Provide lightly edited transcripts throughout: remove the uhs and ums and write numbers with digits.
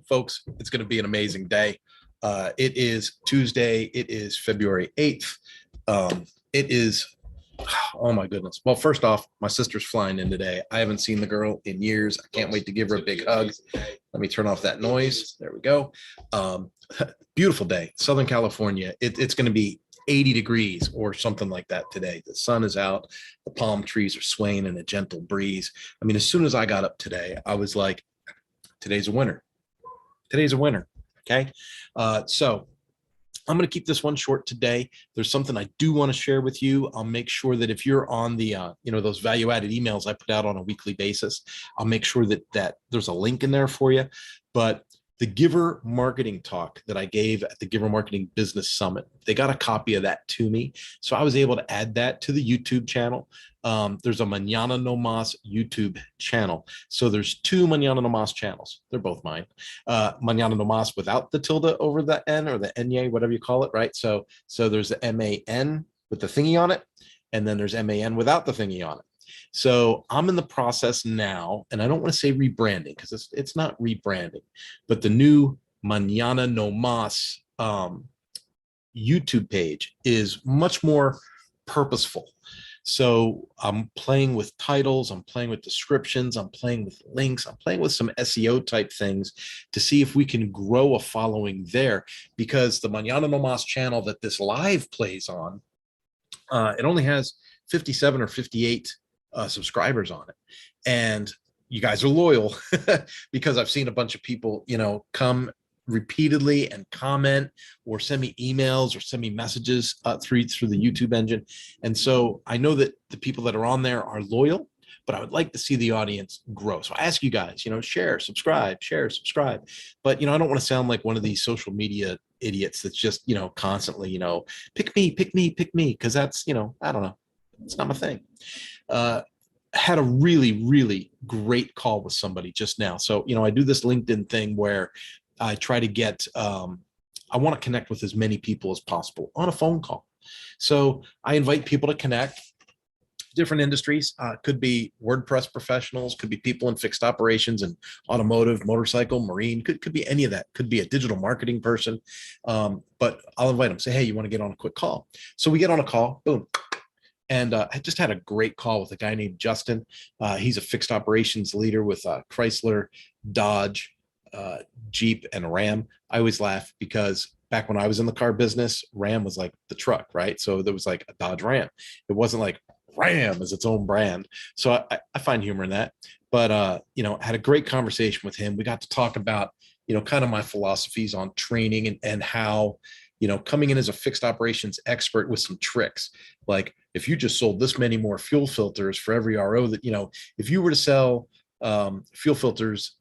Folks, it's going to be an amazing day. It is Tuesday. It is February 8th. It is, oh my goodness. Well, first off, my sister's flying in today. I haven't seen the girl in years. I can't wait to give her a big hug. Let me turn off that noise. There we go. Beautiful day, Southern California. It's going to be 80 degrees or something like that today. The sun is out. The palm trees are swaying in a gentle breeze. I mean, as soon as I got up today, I was like, today's a winner. Today's a winner. Okay. So I'm going to keep this one short today. There's something I do want to share with you. I'll make sure that if you're on the, those value-added emails I put out on a weekly basis, I'll make sure that there's a link in there for you. But the Giver Marketing talk that I gave at the Giver Marketing Business Summit, they got a copy of that to me. So I was able to add that to the YouTube channel. There's a Mañana No Mas YouTube channel. So there's two Mañana No Mas channels. They're both mine. Mañana No Mas without the tilde over the N or the Enye, whatever you call it, right? So there's the MAN with the thingy on it, and then there's MAN without the thingy on it. So I'm in the process now, and I don't want to say rebranding because it's not rebranding, but the new Mañana No Mas YouTube page is much more purposeful. So I'm playing with titles, I'm playing with descriptions, I'm playing with links, I'm playing with some SEO type things to see if we can grow a following there, because the Mañana No Mas channel that this live plays on, it only has 57 or 58 subscribers on it. And you guys are loyal because I've seen a bunch of people, come repeatedly and comment or send me emails or send me messages through the YouTube engine. And so I know that the people that are on there are loyal, but I would like to see the audience grow. So I ask you guys, share, subscribe. But, I don't want to sound like one of these social media idiots that's just, constantly, pick me. Cause that's, I don't know. It's not my thing. Had a really, really great call with somebody just now. So, I do this LinkedIn thing where I try to get, I want to connect with as many people as possible on a phone call. So I invite people to connect, different industries, could be WordPress professionals, could be people in fixed operations and automotive, motorcycle, marine, could be any of that, could be a digital marketing person. But I'll invite them, say, hey, you want to get on a quick call? So we get on a call, boom. And I just had a great call with a guy named Justin. He's a fixed operations leader with Chrysler, Dodge, Jeep, and Ram. I always laugh because back when I was in the car business, Ram was like the truck, right? So there was like a Dodge Ram. It wasn't like Ram as its own brand. So I find humor in that. But, had a great conversation with him. We got to talk about, kind of my philosophies on training and how, coming in as a fixed operations expert with some tricks. Like if you just sold this many more fuel filters for every RO that, if you were to sell fuel filters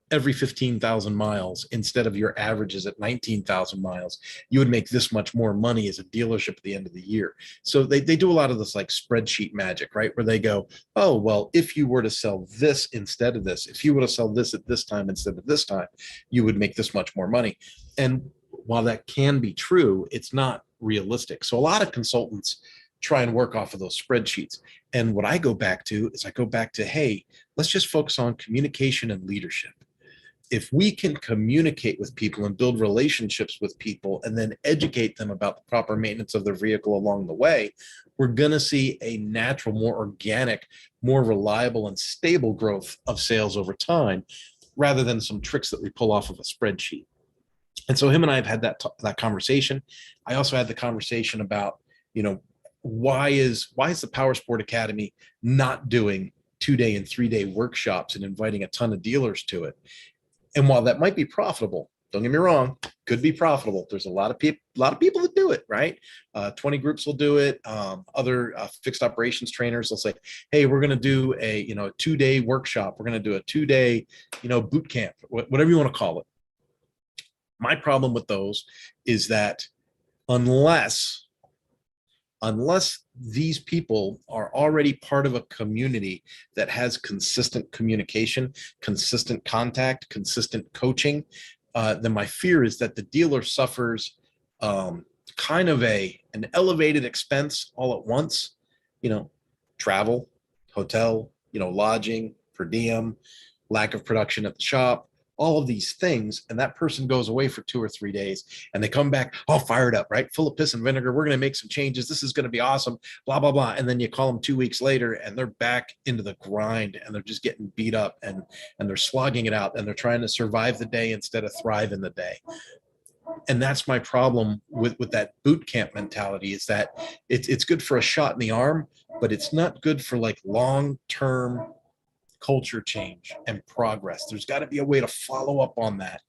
every 15,000 miles instead of your averages at 19,000 miles, you would make this much more money as a dealership at the end of the year. So they do a lot of this like spreadsheet magic, right? Where they go, oh, well, if you were to sell this instead of this, if you were to sell this at this time instead of this time, you would make this much more money. And while that can be true, it's not realistic. So a lot of consultants try and work off of those spreadsheets. And what I go back to is hey, let's just focus on communication and leadership. If we can communicate with people and build relationships with people and then educate them about the proper maintenance of their vehicle along the way, we're going to see a natural, more organic, more reliable and stable growth of sales over time, rather than some tricks that we pull off of a spreadsheet. And so him and I have had that conversation. I also had the conversation about, why is the Power Sport Academy not doing 2-day and 3-day workshops and inviting a ton of dealers to it? And while that might be profitable, don't get me wrong, could be profitable. There's a lot of people that do it, right? 20 groups will do it. Other fixed operations trainers will say, hey, we're going to do a 2-day workshop. We're going to do a 2-day, boot camp, whatever you want to call it. My problem with those is that unless these people are already part of a community that has consistent communication, consistent contact, consistent coaching, then my fear is that the dealer suffers kind of an elevated expense all at once, travel, hotel, lodging, per diem, lack of production at the shop, all of these things, and that person goes away for 2 or 3 days and they come back all fired up, right? Full of piss and vinegar. We're going to make some changes. This is going to be awesome, blah, blah, blah. And then you call them 2 weeks later and they're back into the grind and they're just getting beat up and they're slogging it out and they're trying to survive the day instead of thrive in the day. And that's my problem with that boot camp mentality, is that it's good for a shot in the arm, but it's not good for like long-term culture change and progress. There's got to be a way to follow up on that.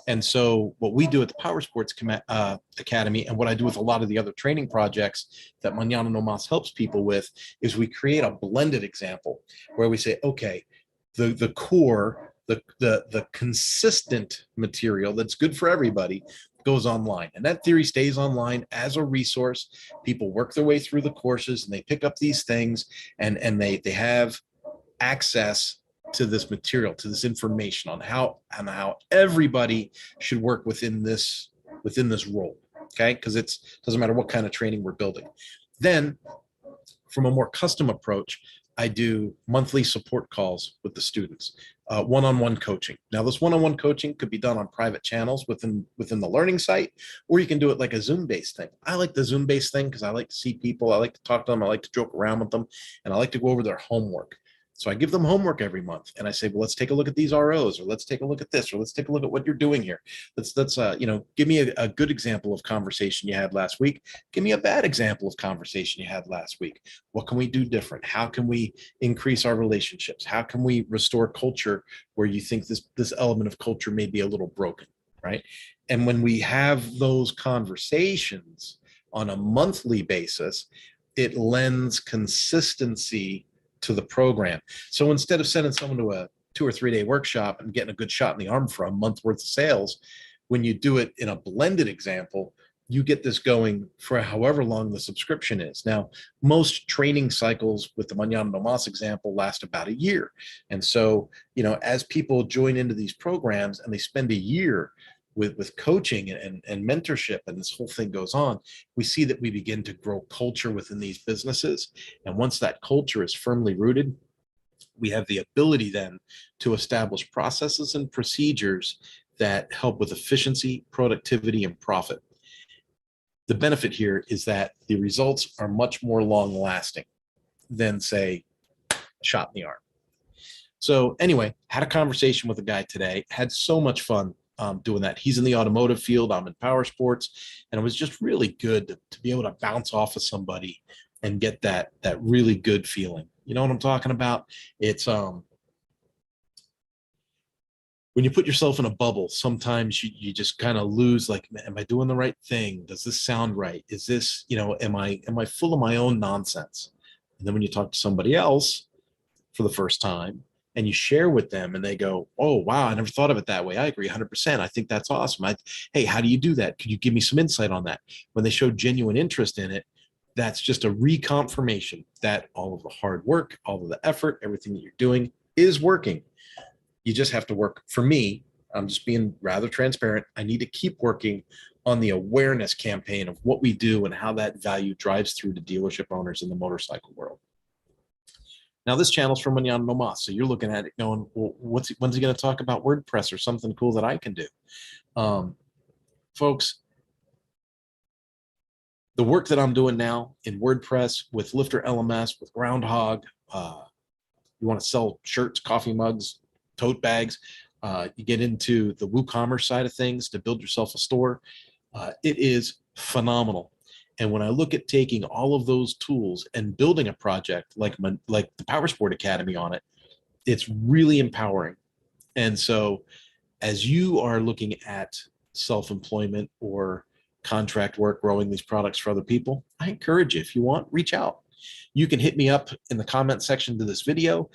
And so what we do at the Power Sports Academy, and what I do with a lot of the other training projects that Mañana No Mas helps people with, is we create a blended example where we say, okay, the core, the consistent material that's good for everybody goes online, and that theory stays online as a resource. People work their way through the courses and they pick up these things, and they have access to this material, to this information on how everybody should work within this role. Okay, because it doesn't matter what kind of training we're building. Then from a more custom approach, I do monthly support calls with the students, one-on-one coaching. Now, this one-on-one coaching could be done on private channels within the learning site, or you can do it like a Zoom-based thing. I like the Zoom-based thing because I like to see people, I like to talk to them, I like to joke around with them, and I like to go over their homework. So I give them homework every month, and I say, well, let's take a look at these ROs, or let's take a look at this, or let's take a look at what you're doing here. Let's give me a good example of conversation you had last week. Give me a bad example of conversation you had last week. What can we do different? How can we increase our relationships? How can we restore culture where you think this element of culture may be a little broken, right? And when we have those conversations on a monthly basis, it lends consistency to the program. So instead of sending someone to a 2 or 3 day workshop and getting a good shot in the arm for a month worth of sales, when you do it in a blended example, you get this going for however long the subscription is. Now, most training cycles with the Mañana No Mas example last about a year. And so, as people join into these programs and they spend a year with coaching and mentorship, and this whole thing goes on, we see that we begin to grow culture within these businesses. And once that culture is firmly rooted, we have the ability then to establish processes and procedures that help with efficiency, productivity, and profit. The benefit here is that the results are much more long lasting than, say, a shot in the arm. So anyway, had a conversation with a guy today, had so much fun doing that. He's in the automotive field, I'm in power sports, and it was just really good to be able to bounce off of somebody and get that really good feeling. You know what I'm talking about? It's when you put yourself in a bubble, sometimes you just kind of lose, like, am I doing the right thing? Does this sound right? Is this, am I full of my own nonsense? And then when you talk to somebody else for the first time, and you share with them and they go, oh, wow, I never thought of it that way. I agree 100%. I think that's awesome. Hey, how do you do that? Could you give me some insight on that? When they show genuine interest in it, that's just a reconfirmation that all of the hard work, all of the effort, everything that you're doing is working. You just have to work. For me, I'm just being rather transparent. I need to keep working on the awareness campaign of what we do and how that value drives through to dealership owners in the motorcycle world. Now, this channel's from Mañana No Mas, so you're looking at it going, well, when's he going to talk about WordPress or something cool that I can do? Folks, the work that I'm doing now in WordPress with Lifter LMS, with Groundhog, you want to sell shirts, coffee mugs, tote bags, you get into the WooCommerce side of things to build yourself a store. It is phenomenal. And when I look at taking all of those tools and building a project like the Power Sport Academy on it, it's really empowering. And so as you are looking at self-employment or contract work, growing these products for other people, I encourage you, if you want, reach out. You can hit me up in the comment section to this video.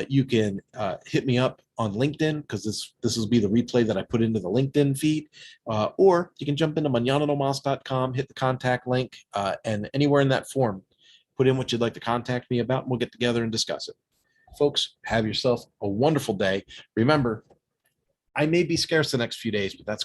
You can hit me up on LinkedIn, because this will be the replay that I put into the LinkedIn feed. Or you can jump into mañananomas.com, hit the contact link, and anywhere in that form, put in what you'd like to contact me about, and we'll get together and discuss it. Folks, have yourself a wonderful day. Remember, I may be scarce the next few days, but that's